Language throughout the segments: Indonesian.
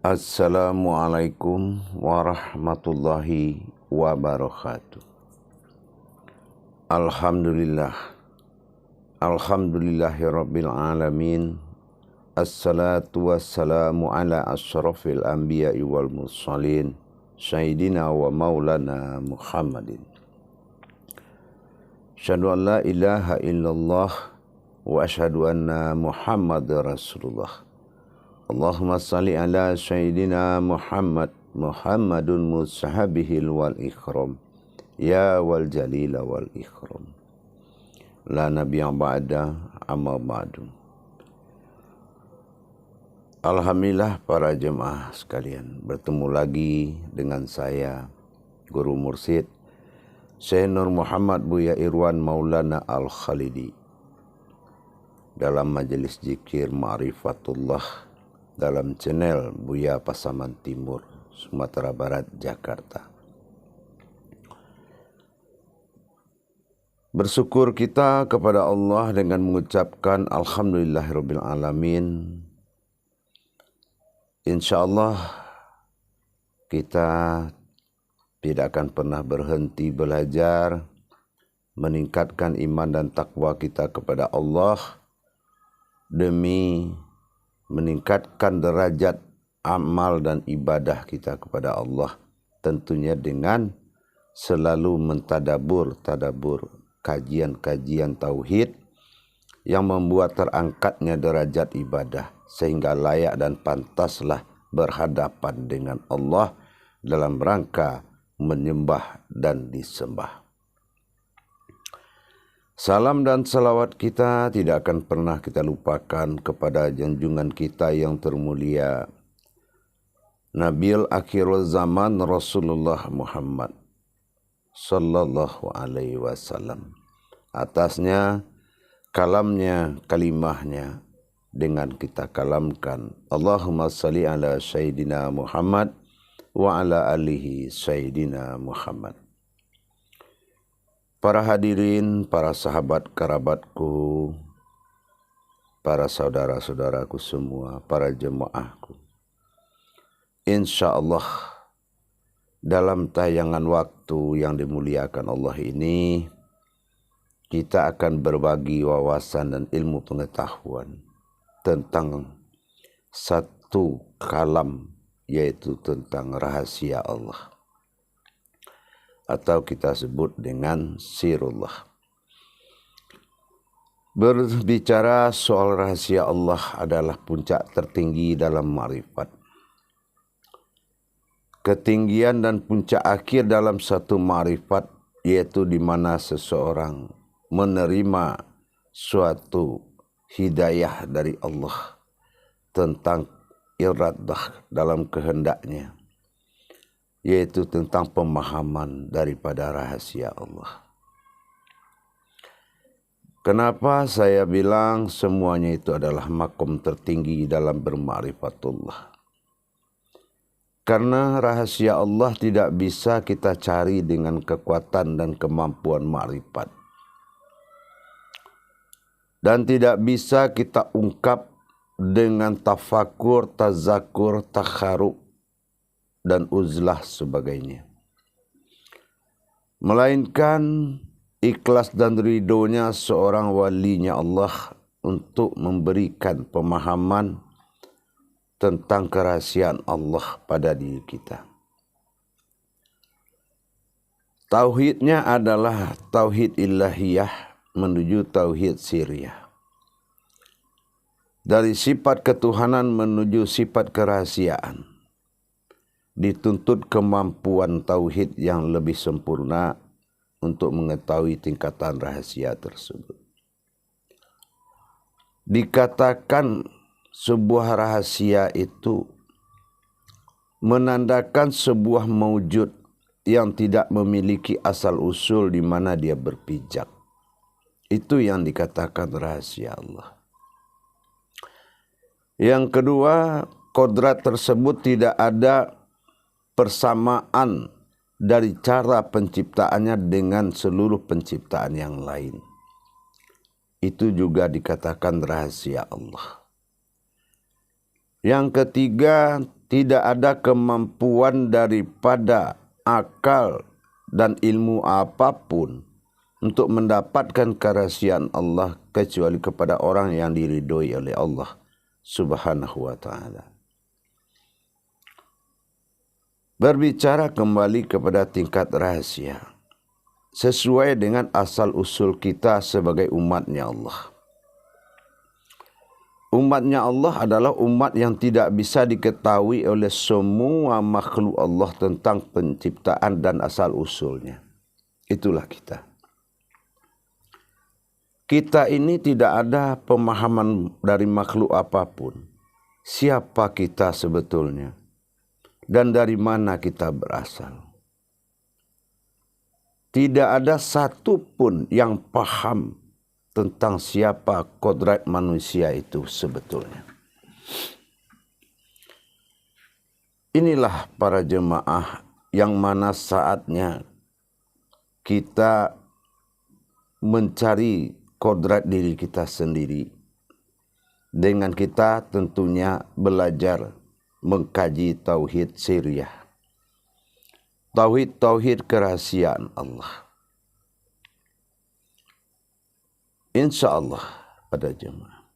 Assalamualaikum warahmatullahi wabarakatuh. Alhamdulillahirabbil alamin. Assalatu wassalamu ala asyrafil anbiya'i wal mursalin sayyidina wa maulana Muhammadin. Asyhadu an la ilaha illallah wa asyhadu anna Muhammadar Rasulullah. Allahumma salli ala sayyidina Muhammadun mushabihil wal ikram ya wal jalila wal ikram la nabiyya ba'da amma ba'du. Alhamdulillah para jemaah sekalian, bertemu lagi dengan saya Guru Mursyid Syekh Nur Muhammad Buya Irwan Maulana Al-Khalidi dalam majelis zikir Ma'rifatullah dalam channel Buya Pasaman Timur, Sumatera Barat, Jakarta. Bersyukur kita kepada Allah dengan mengucapkan Alhamdulillahirabbil alamin. InsyaAllah kita tidak akan pernah berhenti belajar, meningkatkan iman dan takwa kita kepada Allah demi meningkatkan derajat amal dan ibadah kita kepada Allah, tentunya dengan selalu mentadabur kajian-kajian tauhid yang membuat terangkatnya derajat ibadah sehingga layak dan pantaslah berhadapan dengan Allah dalam rangka menyembah dan disembah. Salam dan salawat kita tidak akan pernah kita lupakan kepada junjungan kita yang termulia, Nabil Akhirul Zaman Rasulullah Muhammad sallallahu alaihi wasallam. Atasnya kalamnya, kalimahnya dengan kita kalamkan. Allahumma salli ala sayyidina Muhammad wa ala alihi sayyidina Muhammad. Para hadirin, para sahabat kerabatku, para saudara-saudaraku semua, para jemaahku. InsyaAllah dalam tayangan waktu yang dimuliakan Allah ini, kita akan berbagi wawasan dan ilmu pengetahuan tentang satu kalam, yaitu tentang rahasia Allah, atau kita sebut dengan sirullah. Berbicara soal rahasia Allah adalah puncak tertinggi dalam ma'rifat. Ketinggian dan puncak akhir dalam satu ma'rifat, yaitu di mana seseorang menerima suatu hidayah dari Allah tentang iradah dalam kehendaknya, yaitu tentang pemahaman daripada rahasia Allah. Kenapa saya bilang semuanya itu adalah makom tertinggi dalam berma'rifatullah? Karena rahasia Allah tidak bisa kita cari dengan kekuatan dan kemampuan ma'rifat. Dan tidak bisa kita ungkap dengan tafakur, tazakur, takharu, dan uzlah sebagainya. Melainkan ikhlas dan ridhonya seorang walinya Allah untuk memberikan pemahaman tentang kerahasiaan Allah pada diri kita. Tauhidnya adalah tauhid ilahiyah menuju tauhid siriyah. Dari sifat ketuhanan menuju sifat kerahasiaan. Dituntut kemampuan tauhid yang lebih sempurna untuk mengetahui tingkatan rahasia tersebut. Dikatakan sebuah rahasia itu menandakan sebuah maujud yang tidak memiliki asal usul di mana dia berpijak. Itu yang dikatakan rahasia Allah. Yang kedua, kodrat tersebut tidak ada persamaan dari cara penciptaannya dengan seluruh penciptaan yang lain. Itu juga dikatakan rahasia Allah. Yang ketiga, tidak ada kemampuan daripada akal dan ilmu apapun untuk mendapatkan kerahasiaan Allah kecuali kepada orang yang diridhoi oleh Allah Subhanahu wa ta'ala. Berbicara kembali kepada tingkat rahasia, sesuai dengan asal-usul kita sebagai umatnya Allah. Umatnya Allah adalah umat yang tidak bisa diketahui oleh semua makhluk Allah tentang penciptaan dan asal-usulnya. Itulah kita. Kita ini tidak ada pemahaman dari makhluk apapun. Siapa kita sebetulnya? Dan dari mana kita berasal? Tidak ada satu pun yang paham tentang siapa kodrat manusia itu sebetulnya. Inilah para jemaah yang mana saatnya kita mencari kodrat diri kita sendiri. Dengan kita tentunya belajar mengkaji tauhid sirriyah. Tauhid kerahasiaan Allah. InsyaAllah pada jemaah.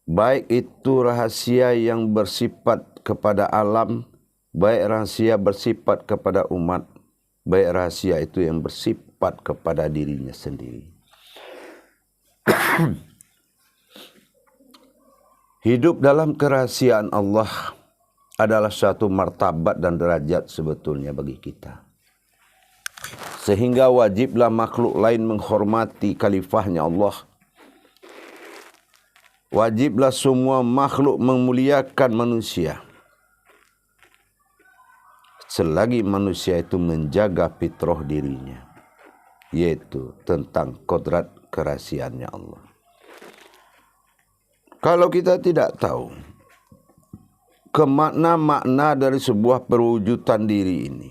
Baik itu rahasia yang bersifat kepada alam, baik rahasia bersifat kepada umat, baik rahasia itu yang bersifat kepada dirinya sendiri. Hidup dalam kerahasiaan Allah adalah suatu martabat dan derajat sebetulnya bagi kita. Sehingga wajiblah makhluk lain menghormati khalifahnya Allah. Wajiblah semua makhluk memuliakan manusia. Selagi manusia itu menjaga fitrah dirinya, yaitu tentang kodrat kerahasiaannya Allah. Kalau kita tidak tahu makna dari sebuah perwujudan diri ini,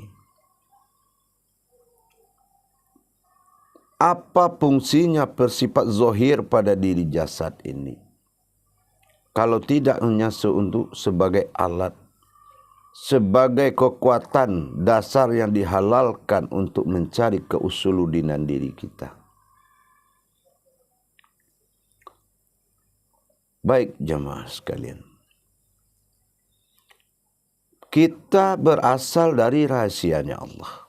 apa fungsinya bersifat zahir pada diri jasad ini? Kalau tidak hanya untuk sebagai alat, sebagai kekuatan dasar yang dihalalkan untuk mencari keusuludinan diri kita. Baik jemaah sekalian, kita berasal dari rahasianya Allah.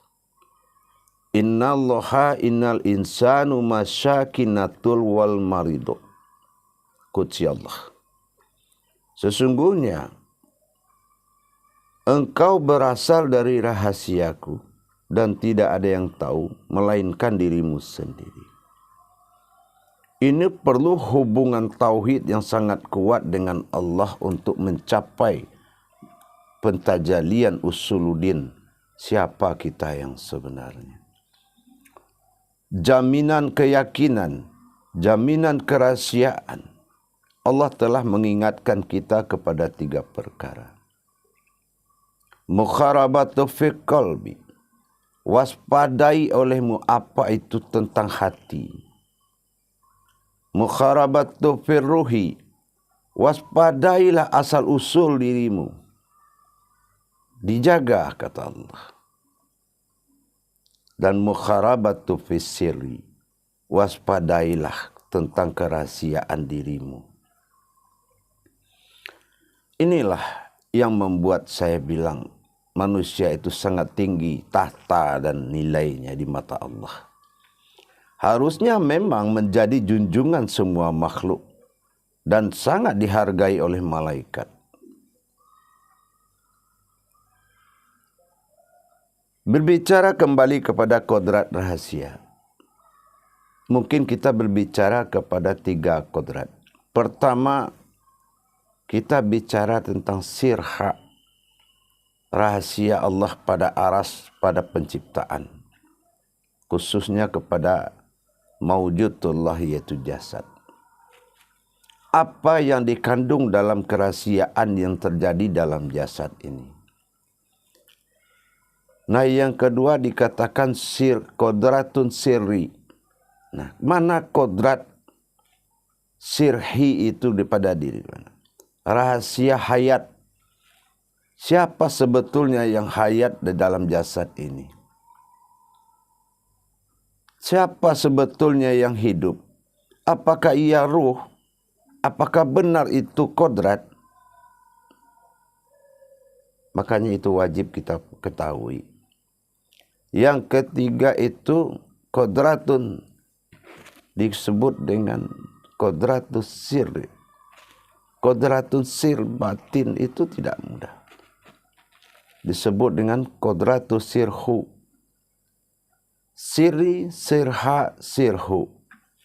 Innallaha innal insanu masyakinatul wal maridu. Qudsi Allah. Sesungguhnya engkau berasal dari rahasiaku dan tidak ada yang tahu melainkan dirimu sendiri. Ini perlu hubungan tauhid yang sangat kuat dengan Allah untuk mencapai pentajalian usuluddin, siapa kita yang sebenarnya. Jaminan keyakinan, jaminan kerahasiaan. Allah telah mengingatkan kita kepada 3 perkara. Mukharabatu fi qalbi. Waspadai olehmu apa itu tentang hati. Mukharabatu fi ruhi. Waspadailah asal usul dirimu. Dijaga kata Allah. Dan mukharabatu fi sirri. Waspadailah tentang kerahasiaan dirimu. Inilah yang membuat saya bilang manusia itu sangat tinggi tahta dan nilainya di mata Allah. Harusnya memang menjadi junjungan semua makhluk dan sangat dihargai oleh malaikat. Berbicara kembali kepada kodrat rahasia. Mungkin kita berbicara kepada 3 kodrat. Pertama, kita bicara tentang sirha, rahasia Allah pada aras, pada penciptaan. Khususnya kepada maujudullah yaitu jasad. Apa yang dikandung dalam kerahasiaan yang terjadi dalam jasad ini. Nah yang kedua dikatakan kodratun sirri. Nah mana kodrat sirhi itu daripada diri mana? Rahasia hayat Siapa sebetulnya yang hayat di dalam jasad ini? Siapa sebetulnya yang hidup? Apakah ia ruh? Apakah benar itu kodrat? Makanya itu wajib kita ketahui. Yang ketiga itu kodratun, disebut dengan kodratus sir. Kodratus sir batin itu tidak mudah. Disebut dengan kodratus sirhu. Sirri, sirha, sirhu.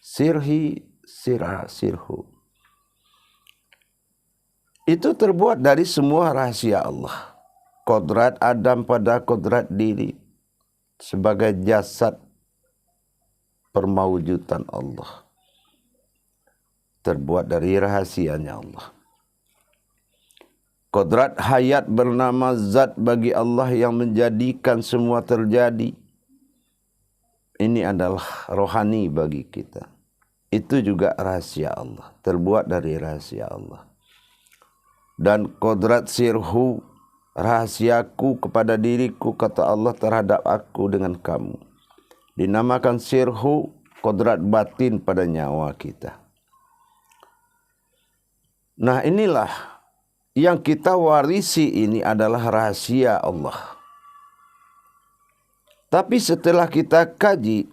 Sirhi, sirha, sirhu. Itu terbuat dari semua rahasia Allah. Kodrat Adam pada kodrat diri sebagai jasad permawujudan Allah. Terbuat dari rahasianya Allah. Kodrat hayat bernama zat bagi Allah yang menjadikan semua terjadi. Ini adalah rohani bagi kita. Itu juga rahasia Allah. Terbuat dari rahasia Allah. Dan kodrat sirhu, rahasiaku kepada diriku, kata Allah, terhadap aku dengan kamu. Dinamakan sirhu, kodrat batin pada nyawa kita. Nah, inilah yang kita warisi, ini adalah rahasia Allah. Tapi setelah kita kaji,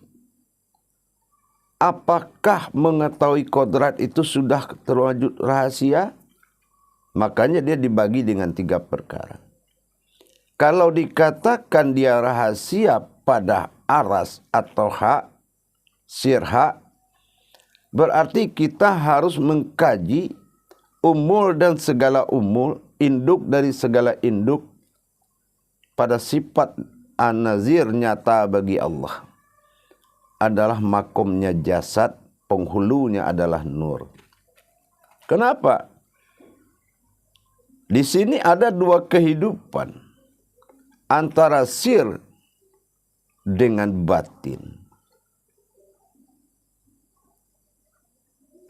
apakah mengetahui kodrat itu sudah terwujud rahasia? Makanya dia dibagi dengan 3 perkara. Kalau dikatakan dia rahasia pada aras atau hak, sirha, berarti kita harus mengkaji umul dan segala umul, induk dari segala induk, pada sifat an-nazir nyata bagi Allah. Adalah makomnya jasad, penghulunya adalah nur. Kenapa? Di sini ada 2 kehidupan. Antara sir dengan batin.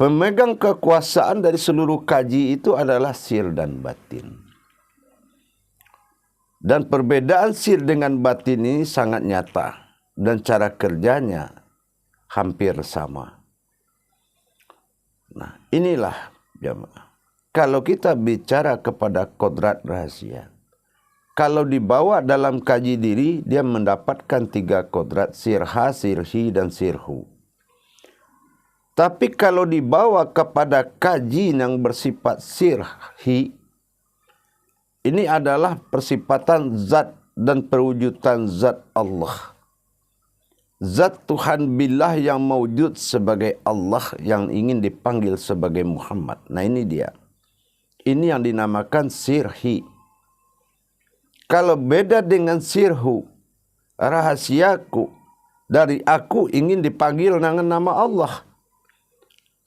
Pemegang kekuasaan dari seluruh kaji itu adalah sir dan batin. Dan perbedaan sir dengan batin ini sangat nyata. Dan cara kerjanya hampir sama. Nah, inilah jemaah. Kalau kita bicara kepada kodrat rahasia, kalau dibawa dalam kaji diri, dia mendapatkan 3 kodrat, sirha, sirhi, dan sirhu. Tapi kalau dibawa kepada kaji yang bersifat sirhi, ini adalah persifatan zat dan perwujudan zat Allah. Zat Tuhan billah yang mewujud sebagai Allah yang ingin dipanggil sebagai Muhammad. Nah, ini dia. Ini yang dinamakan sirhi. Kalau beda dengan sirhu, rahasiaku, dari aku ingin dipanggil dengan nama Allah.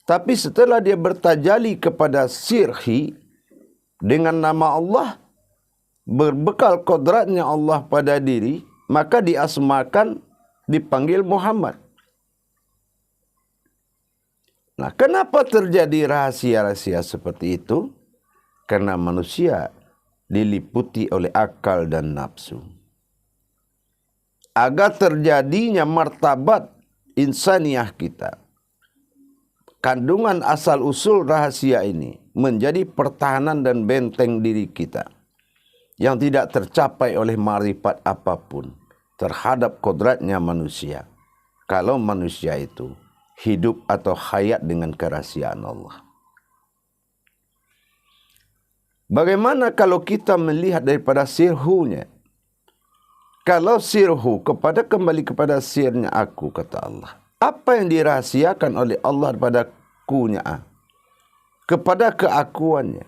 Tapi setelah dia bertajali kepada sirhi dengan nama Allah, berbekal kodratnya Allah pada diri, maka diasmakan, dipanggil Muhammad. Nah, kenapa terjadi rahasia-rahasia seperti itu? Karena manusia diliputi oleh akal dan nafsu. Agar terjadinya martabat insaniah kita, kandungan asal-usul rahasia ini menjadi pertahanan dan benteng diri kita yang tidak tercapai oleh marifat apapun terhadap kodratnya manusia. Kalau manusia itu hidup atau hayat dengan kerahasiaan Allah. Bagaimana kalau kita melihat daripada sirhunya? Kalau sirhu kembali kepada sirnya aku, kata Allah. Apa yang dirahasiakan oleh Allah pada kunya, kepada keakuannya.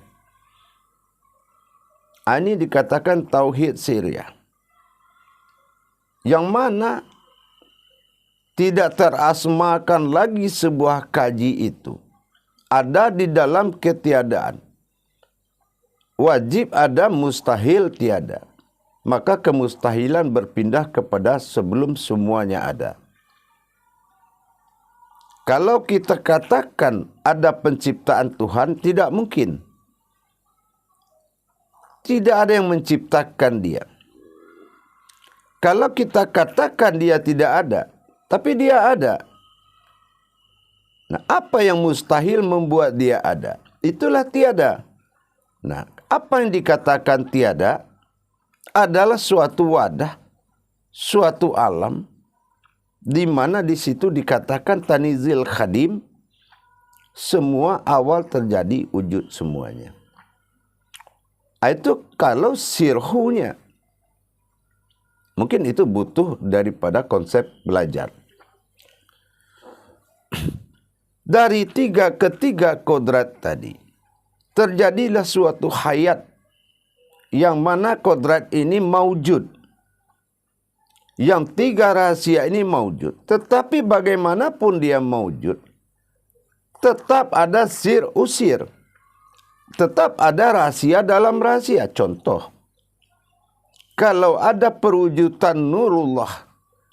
Ini dikatakan tauhid siriyah. Yang mana tidak terasmakan lagi sebuah kaji itu. Ada di dalam ketiadaan. Wajib ada, mustahil tiada. Maka kemustahilan berpindah kepada sebelum semuanya ada. Kalau kita katakan ada penciptaan Tuhan, tidak mungkin. Tidak ada yang menciptakan dia. Kalau kita katakan dia tidak ada, tapi dia ada. Nah, apa yang mustahil membuat dia ada? Itulah tiada. Nah, apa yang dikatakan tiada adalah suatu wadah, suatu alam, di mana di situ dikatakan tanizil khadim, semua awal terjadi wujud semuanya. Itu kalau sirhunya. Mungkin itu butuh daripada konsep belajar. Dari ketiga kodrat tadi, terjadilah suatu hayat yang mana kodrat ini maujud. Yang tiga rahasia ini maujud. Tetapi bagaimanapun dia maujud, tetap ada sir usir. Tetap ada rahasia dalam rahasia. Contoh, kalau ada perwujudan nurullah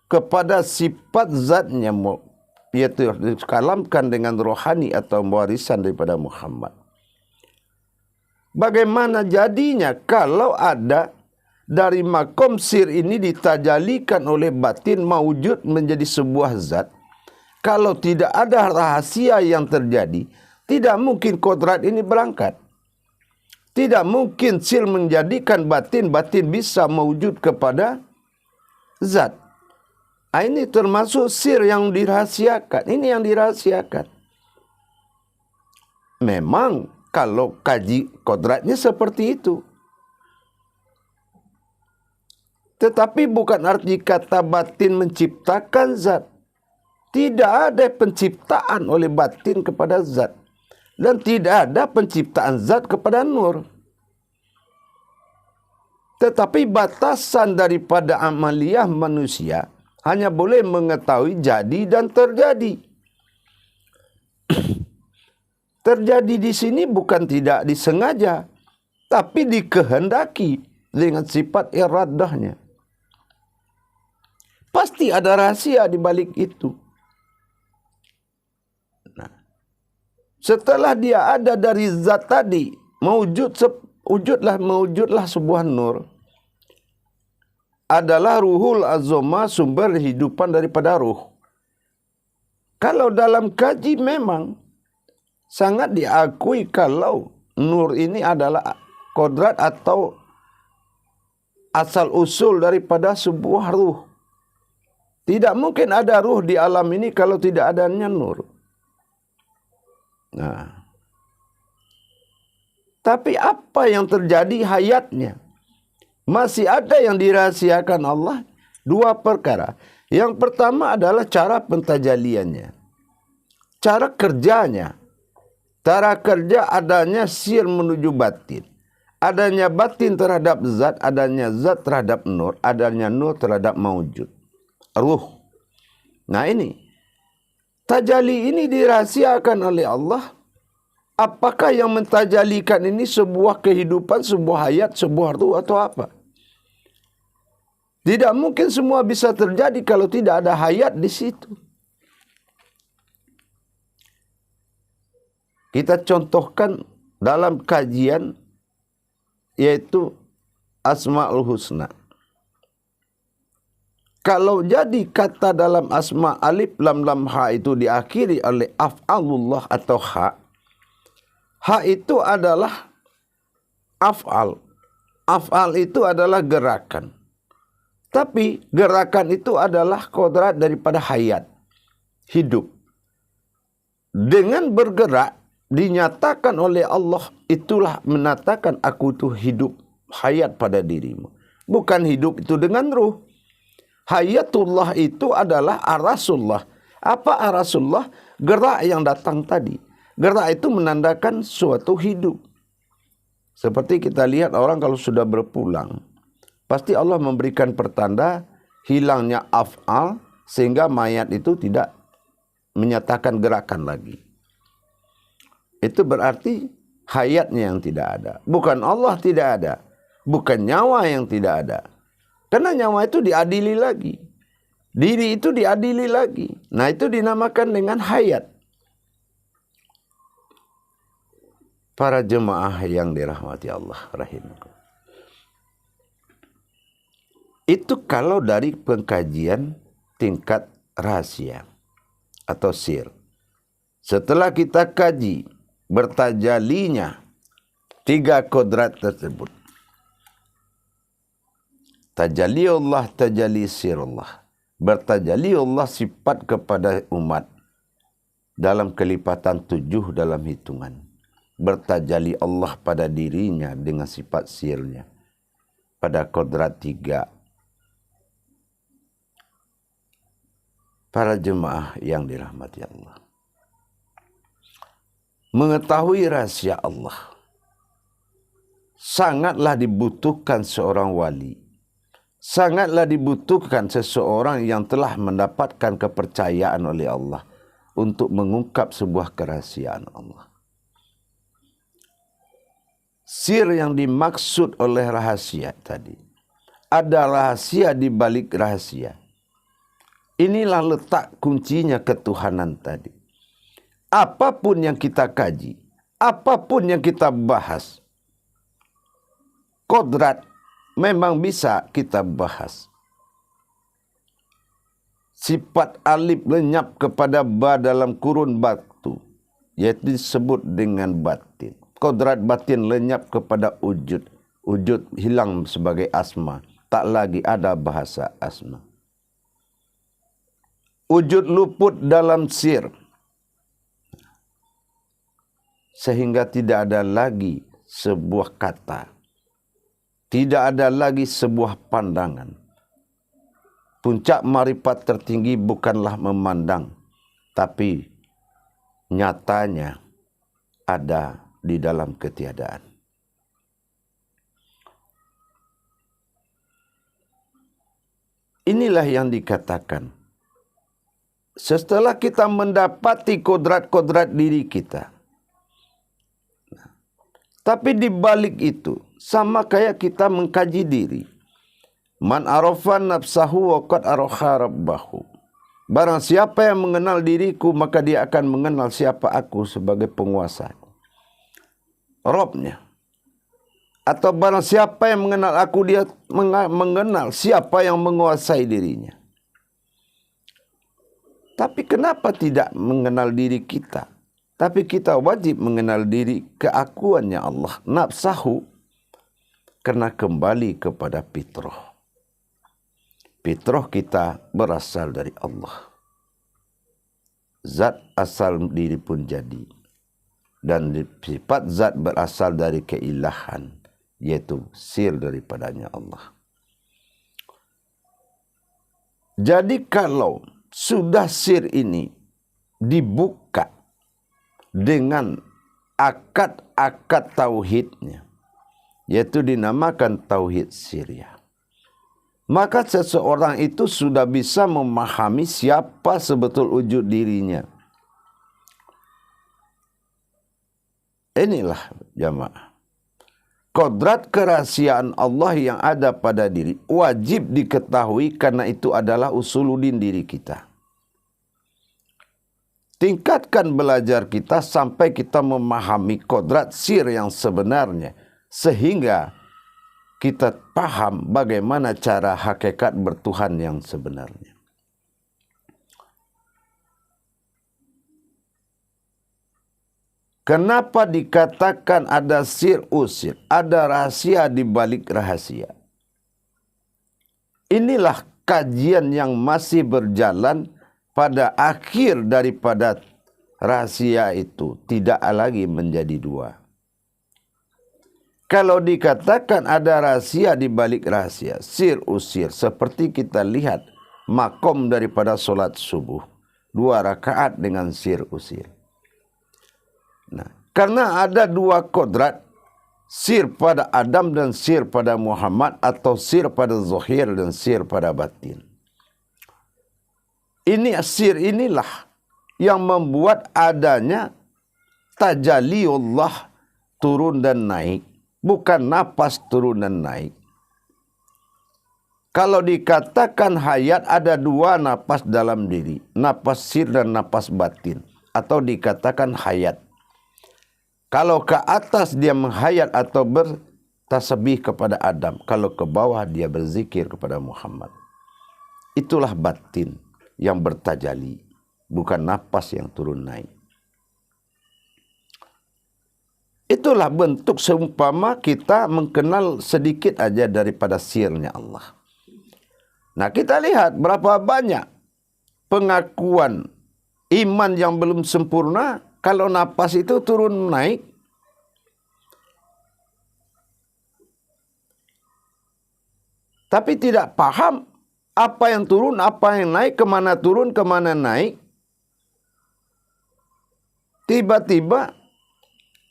kepada sifat zatnya, yaitu dikalamkan dengan rohani atau warisan daripada Muhammad. Bagaimana jadinya kalau ada dari makom sir ini ditajalikan oleh batin mawujud menjadi sebuah zat? Kalau tidak ada rahasia yang terjadi, tidak mungkin kodrat ini berangkat. Tidak mungkin sir menjadikan batin bisa mewujud kepada zat. Ini termasuk sir yang dirahasiakan. Ini yang dirahasiakan. Memang kalau kaji kodratnya seperti itu. Tetapi bukan arti kata batin menciptakan zat. Tidak ada penciptaan oleh batin kepada zat. Dan tidak ada penciptaan zat kepada nur. Tetapi batasan daripada amaliyah manusia hanya boleh mengetahui jadi dan terjadi. Terjadi di sini bukan tidak disengaja, tapi dikehendaki dengan sifat iradahnya. Pasti ada rahasia di balik itu. Setelah dia ada dari zat tadi, mewujudlah sebuah nur. Adalah ruhul azoma, sumber kehidupan daripada ruh. Kalau dalam kaji memang sangat diakui kalau nur ini adalah kodrat atau asal usul daripada sebuah ruh. Tidak mungkin ada ruh di alam ini kalau tidak adanya nur. Nah, tapi apa yang terjadi hayatnya? Masih ada yang dirahasiakan Allah. Dua perkara. Yang pertama adalah cara pentajaliannya. Cara kerjanya. Cara kerja adanya sir menuju batin. Adanya batin terhadap zat, adanya zat terhadap nur, adanya nur terhadap maujud. Ruh. Nah ini. Tajali ini dirahasiakan oleh Allah. Apakah yang mentajalikan ini sebuah kehidupan, sebuah hayat, sebuah ruh atau apa? Tidak mungkin semua bisa terjadi kalau tidak ada hayat di situ. Kita contohkan dalam kajian yaitu Asmaul Husna. Kalau jadi kata dalam asma alif lam lam ha itu diakhiri oleh af'alullah atau ha. Ha itu adalah af'al. Af'al itu adalah gerakan. Tapi gerakan itu adalah kodrat daripada hayat. Hidup. Dengan bergerak dinyatakan oleh Allah, itulah menatakan aku itu hidup, hayat pada dirimu. Bukan hidup itu dengan ruh. Hayatullah itu adalah arasullah. Apa arasullah? Gerak yang datang tadi. Gerak itu menandakan suatu hidup. Seperti kita lihat orang kalau sudah berpulang. Pasti Allah memberikan pertanda hilangnya af'al sehingga mayat itu tidak menyatakan gerakan lagi. Itu berarti hayatnya yang tidak ada. Bukan Allah tidak ada. Bukan nyawa yang tidak ada. Karena nyawa itu diadili lagi. Diri itu diadili lagi. Nah itu dinamakan dengan hayat. Para jemaah yang dirahmati Allah rahimahullah. Itu kalau dari pengkajian tingkat rahasia atau sir. Setelah kita kaji bertajalinya 3 kodrat tersebut. Tajalli Allah, tajalli sirullah. Bertajalli Allah sifat kepada umat dalam kelipatan 7 dalam hitungan. Bertajalli Allah pada dirinya dengan sifat sirnya pada kodrat 3. Para jemaah yang dirahmati Allah, mengetahui rahasia Allah sangatlah dibutuhkan seorang wali, sangatlah dibutuhkan seseorang yang telah mendapatkan kepercayaan oleh Allah untuk mengungkap sebuah kerahasiaan Allah. Sir yang dimaksud oleh rahasia tadi, ada rahasia di balik rahasia. Inilah letak kuncinya ketuhanan tadi. Apapun yang kita kaji, apapun yang kita bahas, kodrat memang bisa kita bahas. Sifat alif lenyap kepada ba dalam kurun batu, yaitu disebut dengan batin. Kodrat batin lenyap kepada wujud. Wujud hilang sebagai asma. Tak lagi ada bahasa asma. Wujud luput dalam sir. Sehingga tidak ada lagi sebuah kata. Tidak ada lagi sebuah pandangan. Puncak marifat tertinggi bukanlah memandang, tapi nyatanya ada di dalam ketiadaan. Inilah yang dikatakan. Setelah kita mendapati kodrat-kodrat diri kita. Tapi di balik itu, sama kayak kita mengkaji diri. Man arafa nafsahu wa qad arafa rabbahu. Barang siapa yang mengenal diriku, maka dia akan mengenal siapa aku sebagai penguasa. Robnya. Atau barang siapa yang mengenal aku, dia mengenal siapa yang menguasai dirinya. Tapi kenapa tidak mengenal diri kita? Tapi kita wajib mengenal diri keakuannya Allah. Nafsahu. Karena kembali kepada fitrah. Fitrah kita berasal dari Allah. Zat asal diri pun jadi. Dan sifat zat berasal dari keilahan. Yaitu sir daripadanya Allah. Jadi kalau sudah sir ini dibuka dengan akad-akad tauhidnya, yaitu dinamakan tauhid siriyah, maka seseorang itu sudah bisa memahami siapa sebetul wujud dirinya. Inilah jamaah. Kodrat kerahasiaan Allah yang ada pada diri wajib diketahui karena itu adalah usuluddin diri kita. Tingkatkan belajar kita sampai kita memahami kodrat sir yang sebenarnya. Sehingga kita paham bagaimana cara hakikat bertuhan yang sebenarnya. Kenapa dikatakan ada sir usir, ada rahasia di balik rahasia? Inilah kajian yang masih berjalan pada akhir daripada rahasia itu tidak lagi menjadi 2. Kalau dikatakan ada rahasia di balik rahasia, sir usir, seperti kita lihat makom daripada solat subuh, 2 rakaat dengan sir usir. Nah, karena ada 2 kodrat, sir pada Adam dan sir pada Muhammad, atau sir pada zahir dan sir pada batin. Ini sir inilah yang membuat adanya tajalli Allah turun dan naik, bukan napas turun dan naik. Kalau dikatakan hayat, ada 2 napas dalam diri, napas sir dan napas batin, atau dikatakan hayat. Kalau ke atas dia menghayat atau tasbih kepada Adam, kalau ke bawah dia berzikir kepada Muhammad. Itulah batin yang bertajali, bukan nafas yang turun naik. Itulah bentuk seumpama kita mengenal sedikit aja daripada sirnya Allah. Nah, kita lihat berapa banyak pengakuan iman yang belum sempurna kalau nafas itu turun naik. Tapi tidak paham apa yang turun, apa yang naik, kemana turun, kemana naik. Tiba-tiba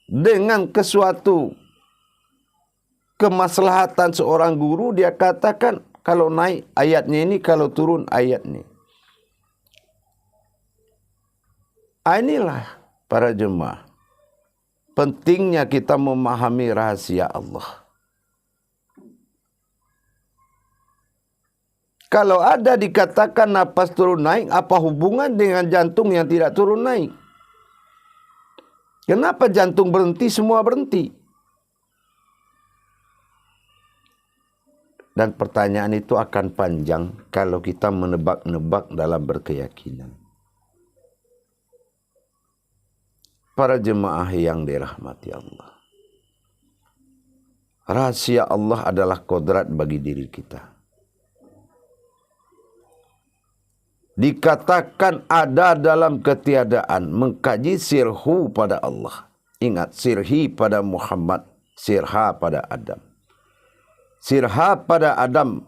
dengan kesuatu kemaslahatan seorang guru, dia katakan kalau naik ayatnya ini, kalau turun ayatnya. Inilah para jemaah, pentingnya kita memahami rahasia Allah. Kalau ada dikatakan napas turun naik, apa hubungan dengan jantung yang tidak turun naik? Kenapa jantung berhenti, semua berhenti? Dan pertanyaan itu akan panjang kalau kita menebak-nebak dalam berkeyakinan. Para jemaah yang dirahmati Allah, rahasia Allah adalah kodrat bagi diri kita. Dikatakan ada dalam ketiadaan, mengkaji sirhu pada Allah. Ingat, sirhi pada Muhammad, sirha pada Adam. Sirha pada Adam,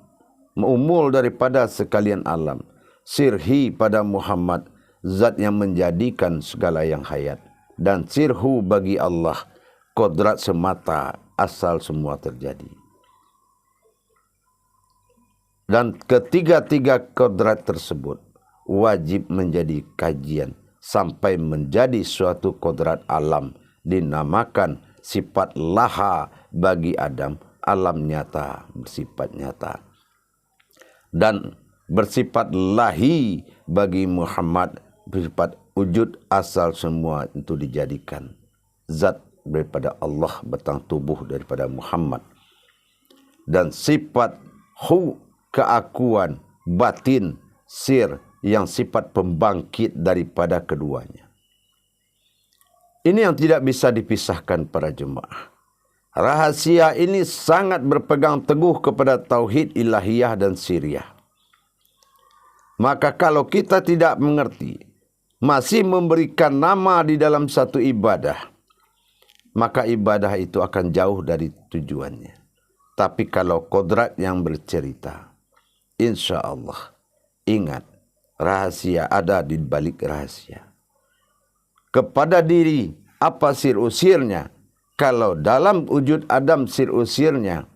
umul daripada sekalian alam. Sirhi pada Muhammad, zat yang menjadikan segala yang hayat. Dan sirhu bagi Allah, kodrat semata, asal semua terjadi. Dan ketiga-tiga kodrat tersebut wajib menjadi kajian sampai menjadi suatu kodrat alam, dinamakan sifat laha bagi Adam, alam nyata, bersifat nyata, dan bersifat lahi bagi Muhammad, bersifat wujud asal semua itu dijadikan zat daripada Allah, batang tubuh daripada Muhammad, dan sifat hu, keakuan, batin, sir, yang sifat pembangkit daripada keduanya. Ini yang tidak bisa dipisahkan para jemaah. Rahasia ini sangat berpegang teguh kepada tauhid ilahiyah dan siriyah. Maka kalau kita tidak mengerti, masih memberikan nama di dalam satu ibadah, maka ibadah itu akan jauh dari tujuannya. Tapi kalau kodrat yang bercerita, insya Allah, ingat, rahasia ada di balik rahasia. Kepada diri, apa sir-usirnya? Kalau dalam wujud Adam sir-usirnya,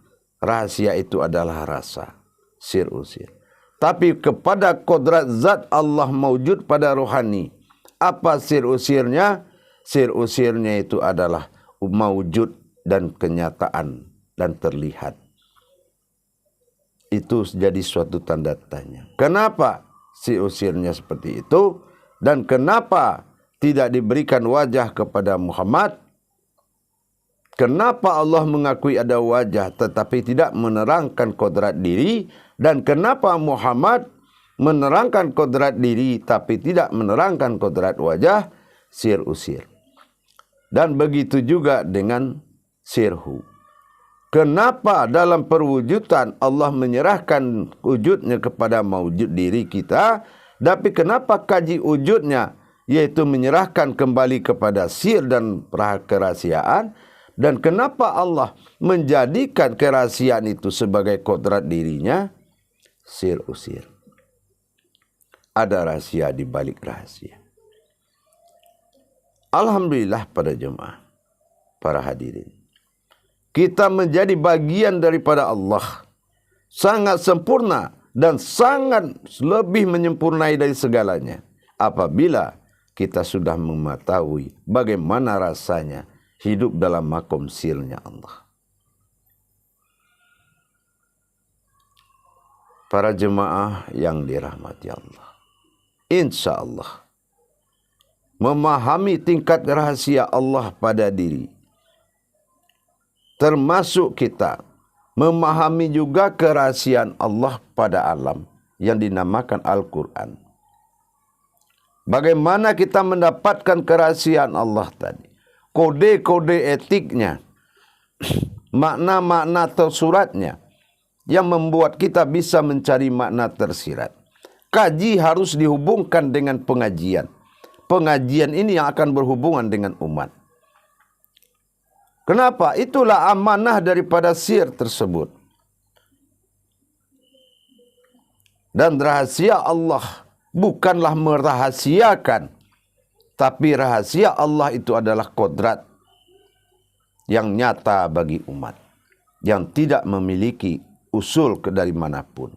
rahasia itu adalah rasa, sir-usir. Tapi kepada kodrat zat Allah mawujud pada rohani, apa sir-usirnya? Sir-usirnya itu adalah mawujud dan kenyataan dan terlihat. Itu jadi suatu tanda tanya. Kenapa sir-usirnya seperti itu? Dan kenapa tidak diberikan wajah kepada Muhammad? Kenapa Allah mengakui ada wajah tetapi tidak menerangkan kodrat diri? Dan kenapa Muhammad menerangkan kodrat diri tapi tidak menerangkan kodrat wajah? Sir-usir. Dan begitu juga dengan sirhu. Kenapa dalam perwujudan Allah menyerahkan wujudnya kepada mawujud diri kita, tapi kenapa kaji wujudnya, yaitu menyerahkan kembali kepada sir dan kerahasiaan, dan kenapa Allah menjadikan kerahasiaan itu sebagai kodrat dirinya? Sir-usir. Ada rahasia di balik rahasia. Alhamdulillah pada jemaah, para hadirin, kita menjadi bagian daripada Allah, sangat sempurna dan sangat lebih menyempurnai dari segalanya. Apabila kita sudah mengetahui bagaimana rasanya hidup dalam makom sirnya Allah. Para jemaah yang dirahmati Allah, insya Allah, memahami tingkat rahasia Allah pada diri termasuk kita memahami juga kerahasiaan Allah pada alam yang dinamakan Al-Quran. Bagaimana kita mendapatkan kerahasiaan Allah tadi? Kode-kode etiknya, makna-makna tersuratnya yang membuat kita bisa mencari makna tersirat. Kaji harus dihubungkan dengan pengajian. Pengajian ini yang akan berhubungan dengan umat. Kenapa? Itulah amanah daripada sir tersebut. Dan rahasia Allah bukanlah merahasiakan, tapi rahasia Allah itu adalah kodrat yang nyata bagi umat, yang tidak memiliki usul dari manapun.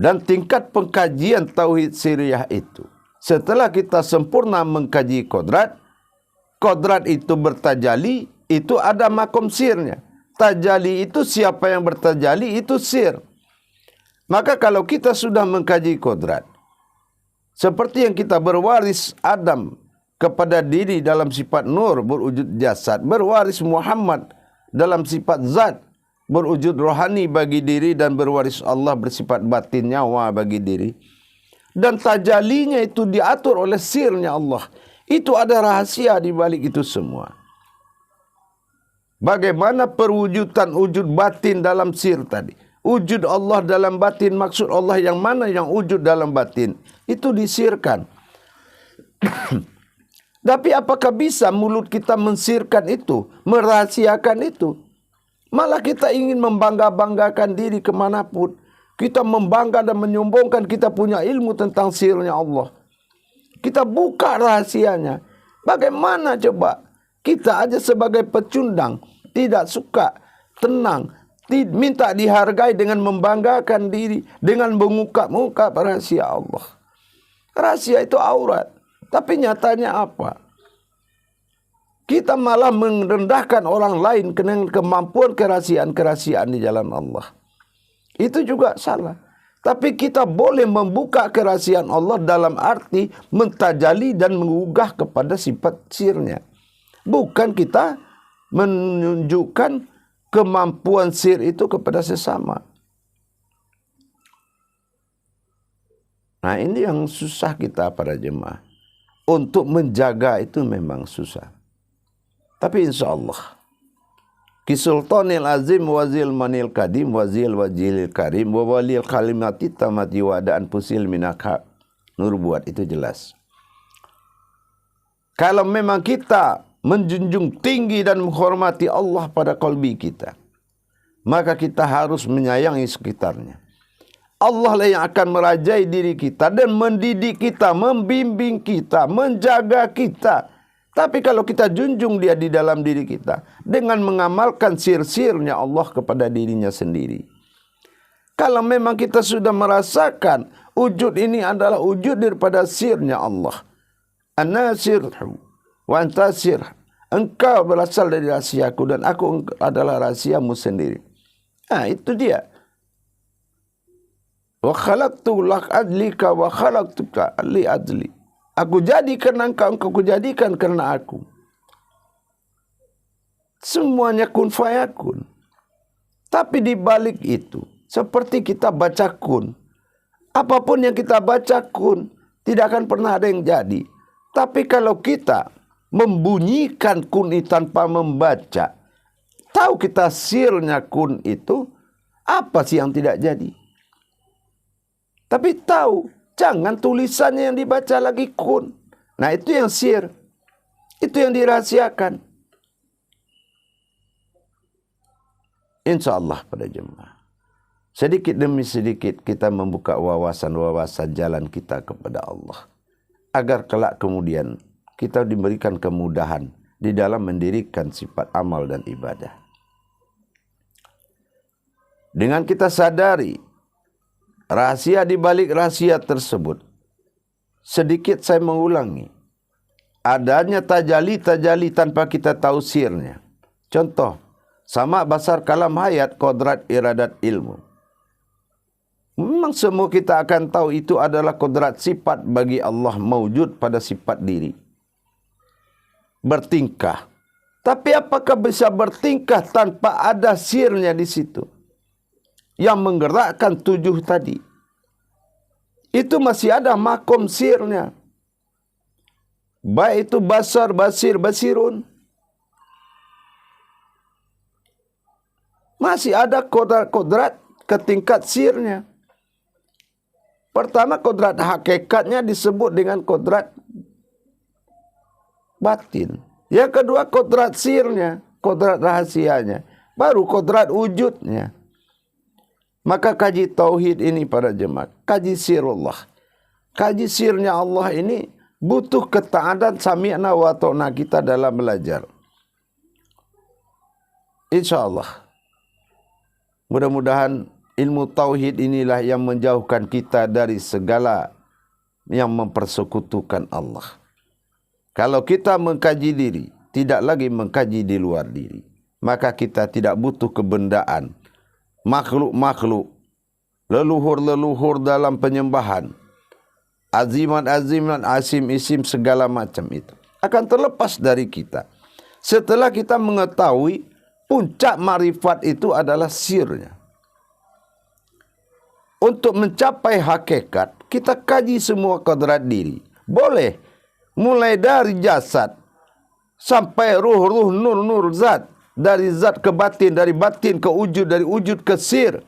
Dan tingkat pengkajian Tauhid Sirriyah itu, setelah kita sempurna mengkaji kodrat, kodrat itu bertajali, itu ada makom sirnya. Tajali itu siapa yang bertajali, itu sir. Maka kalau kita sudah mengkaji kodrat, seperti yang kita berwaris Adam kepada diri dalam sifat nur berwujud jasad, berwaris Muhammad dalam sifat zat berwujud rohani bagi diri, dan berwaris Allah bersifat batin nyawa bagi diri. Dan tajalinya itu diatur oleh sirnya Allah. Itu ada rahasia di balik itu semua. Bagaimana perwujudan wujud batin dalam sir tadi? Wujud Allah dalam batin, maksud Allah yang mana yang wujud dalam batin? Itu disirkan. Tapi apakah bisa mulut kita mensirkan itu, merahasiakan itu? Malah kita ingin membangga-banggakan diri kemanapun. Kita membangga dan menyombongkan kita punya ilmu tentang sirnya Allah. Kita buka rahasianya. Bagaimana coba? Kita aja sebagai pecundang tidak suka, tenang, minta dihargai dengan membanggakan diri, dengan mengungkap-ungkap rahasia Allah. Rahasia itu aurat. Tapi nyatanya apa? Kita malah merendahkan orang lain dengan kemampuan kerahasiaan-kerahasiaan di jalan Allah. Itu juga salah. Tapi kita boleh membuka kerahasiaan Allah dalam arti mentajali dan mengugah kepada sifat sirnya. Bukan kita menunjukkan kemampuan sir itu kepada sesama. Nah, ini yang susah kita para jemaah. Untuk menjaga itu memang susah. Tapi insya Allah, Kisultanil azim wazil manil kadim wazil wajilil karim wawalil kalimati tamati wadaan pusil minaka. Nur buat itu jelas. Kalau memang kita menjunjung tinggi dan menghormati Allah pada kalbi kita, maka kita harus menyayangi sekitarnya. Allah lah yang akan merajai diri kita dan mendidik kita, membimbing kita, menjaga kita. Tapi kalau kita junjung dia di dalam diri kita dengan mengamalkan sir-sirnya Allah kepada dirinya sendiri. Kalau memang kita sudah merasakan wujud ini adalah wujud daripada sirnya Allah. An-nasir wa antasir. Engkau berasal dari rahasiaku dan aku adalah rahasiamu sendiri. Nah, itu dia. Wa khalaqtu lak adlika wa khalaqtuka li adli. Aku jadikan engkau, engkau kujadikan karena aku. Semuanya kun fayakun. Tapi di balik itu, seperti kita baca kun. Apapun yang kita baca kun, tidak akan pernah ada yang jadi. Tapi kalau kita membunyikan kun itu tanpa membaca, tahu kita sirnya kun itu, apa sih yang tidak jadi? Tapi tahu, jangan tulisannya yang dibaca lagi kun. Nah, itu yang sir. Itu yang dirahasiakan. Insya Allah pada jemaah. Sedikit demi sedikit kita membuka wawasan-wawasan jalan kita kepada Allah. Agar kelak kemudian kita diberikan kemudahan di dalam mendirikan sifat amal dan ibadah. Dengan kita sadari rahasia di balik rahasia tersebut. Sedikit saya mengulangi. Adanya tajali-tajali tanpa kita tahu sirnya. Contoh, sama basar kalam hayat, kodrat iradat ilmu. Memang semua kita akan tahu itu adalah kodrat sifat bagi Allah mewujud pada sifat diri. Bertingkah, Tapi apakah bisa bertingkah tanpa ada sirnya di situ? Yang menggerakkan 7 tadi. Itu masih ada makom sirnya. Baik itu basar, basir, basirun. Masih ada kodrat-kodrat ke tingkat sirnya. Pertama, kodrat hakikatnya disebut dengan kodrat batin. Yang kedua, kodrat sirnya, kodrat rahasianya. Baru kodrat wujudnya. Maka kaji tauhid ini para jemaah, kaji sirullah. Kaji sirnya Allah ini butuh ketaatan sami'na wa ta'na kita dalam belajar. InsyaAllah. Mudah-mudahan ilmu tauhid inilah yang menjauhkan kita dari segala yang mempersekutukan Allah. Kalau kita mengkaji diri, tidak lagi mengkaji di luar diri, maka kita tidak butuh kebendaan, makhluk-makhluk, leluhur-leluhur dalam penyembahan, azimat-azimat, asim-isim, segala macam itu akan terlepas dari kita. Setelah kita mengetahui puncak marifat itu adalah sirnya. Untuk mencapai hakikat, kita kaji semua kodrat diri. Boleh. Mulai dari jasad sampai ruh nur zat, dari zat ke batin, dari batin ke wujud, dari wujud ke sir.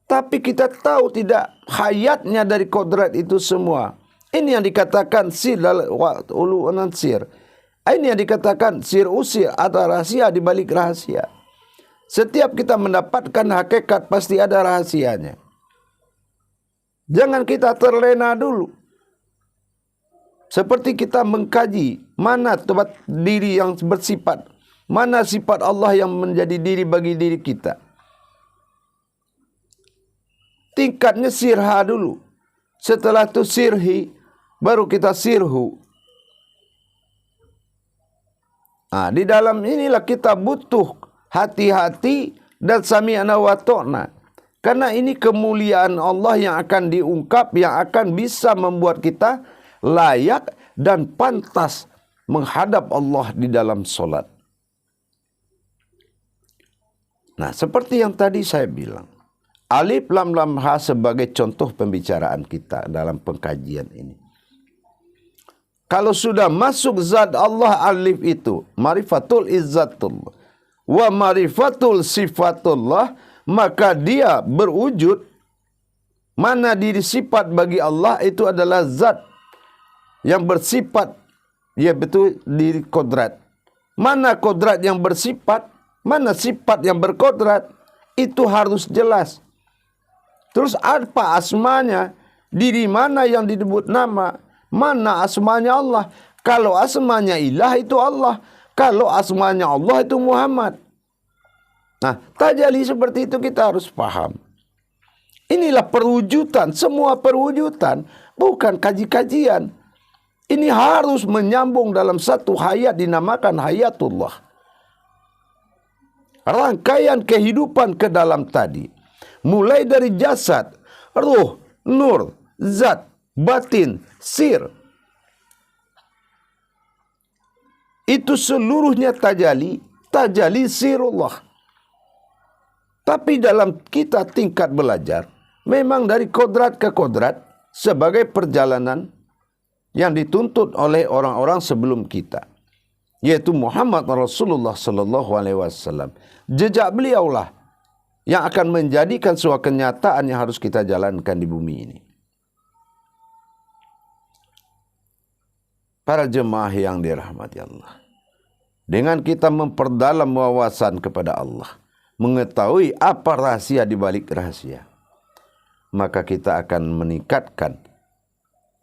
Tapi kita tahu tidak hayatnya dari kodrat itu semua. Ini yang dikatakan sir ulu'anan sir. Ini yang dikatakan sir usir atau rahasia di balik rahasia. Setiap kita mendapatkan hakikat pasti ada rahasianya. Jangan kita terlena dulu. Seperti kita mengkaji mana tempat diri yang bersifat, mana sifat Allah yang menjadi diri bagi diri kita. Tingkatnya sirha dulu. Setelah itu sirhi, baru kita sirhu. Di dalam inilah kita butuh hati-hati dan sami'na wa ta'na. Karena ini kemuliaan Allah yang akan diungkap, yang akan bisa membuat kita layak dan pantas menghadap Allah di dalam solat. Nah, seperti yang tadi saya bilang, alif lam lam ha sebagai contoh pembicaraan kita dalam pengkajian ini. Kalau sudah masuk zat Allah alif itu, marifatul izzatullah wa marifatul sifatullah, maka dia berwujud. Mana diri sifat bagi Allah itu adalah zat yang bersifat, ya betul, diri kodrat. Mana kodrat yang bersifat, mana sifat yang berkodrat, itu harus jelas. Terus apa asmanya, diri mana yang disebut nama, mana asmanya Allah. Kalau asmanya ilah itu Allah, kalau asmanya Allah itu Muhammad. Nah, tajalli seperti itu kita harus paham. Inilah perwujudan, semua perwujudan, bukan kaji-kajian. Ini harus menyambung dalam satu hayat dinamakan hayatullah. Rangkaian kehidupan ke dalam tadi. Mulai dari jasad, ruh, nur, zat, batin, sir. Itu seluruhnya tajalli sirullah. Tapi dalam kita tingkat belajar, memang dari kodrat ke kodrat sebagai perjalanan yang dituntut oleh orang-orang sebelum kita, yaitu Muhammad Rasulullah sallallahu alaihi wasallam. Jejak beliaulah yang akan menjadikan sebuah kenyataan yang harus kita jalankan di bumi ini. Para jemaah yang dirahmati Allah, dengan kita memperdalam wawasan kepada Allah, mengetahui apa rahasia di balik rahasia, maka kita akan meningkatkan,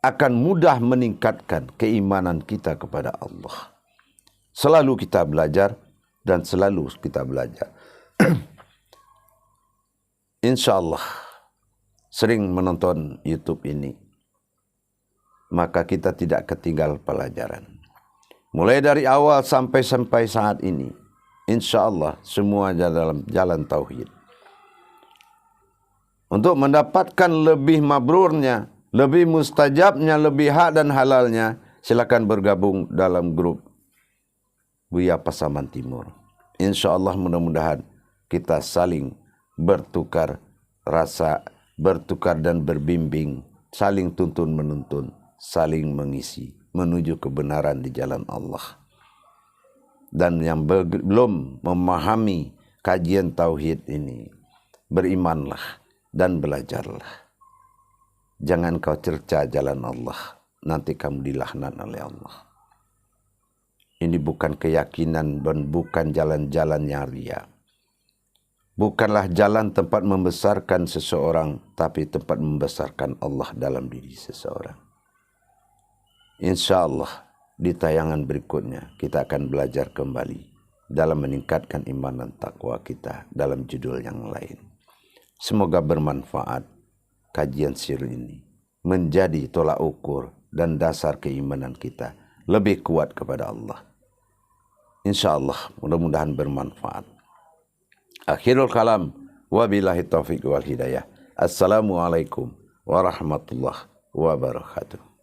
akan mudah meningkatkan keimanan kita kepada Allah. Selalu kita belajar dan selalu kita belajar. Insya Allah sering menonton YouTube ini, maka kita tidak ketinggal pelajaran. Mulai dari awal sampai saat ini, insya Allah semua dalam jalan tauhid. Untuk mendapatkan lebih mabrurnya, lebih mustajabnya, lebih hak dan halalnya, silakan bergabung dalam grup Buya Pasaman Timur. Insya Allah mudah-mudahan kita saling bertukar rasa, bertukar dan berbimbing, saling tuntun menuntun, saling mengisi menuju kebenaran di jalan Allah. Dan yang belum memahami kajian tauhid ini, berimanlah dan belajarlah. Jangan kau cerca jalan Allah, nanti kamu dilaknat oleh Allah. Ini bukan keyakinan dan bukan jalan-jalan yang ria. Bukanlah jalan tempat membesarkan seseorang, tapi tempat membesarkan Allah dalam diri seseorang. Insya Allah di tayangan berikutnya kita akan belajar kembali dalam meningkatkan iman dan takwa kita dalam judul yang lain. Semoga bermanfaat kajian sir ini, menjadi tolak ukur dan dasar keimanan kita lebih kuat kepada Allah. Insya Allah mudah-mudahan bermanfaat. Akhirul kalam, wabillahi taufiq wal hidayah. Assalamualaikum warahmatullahi wabarakatuh.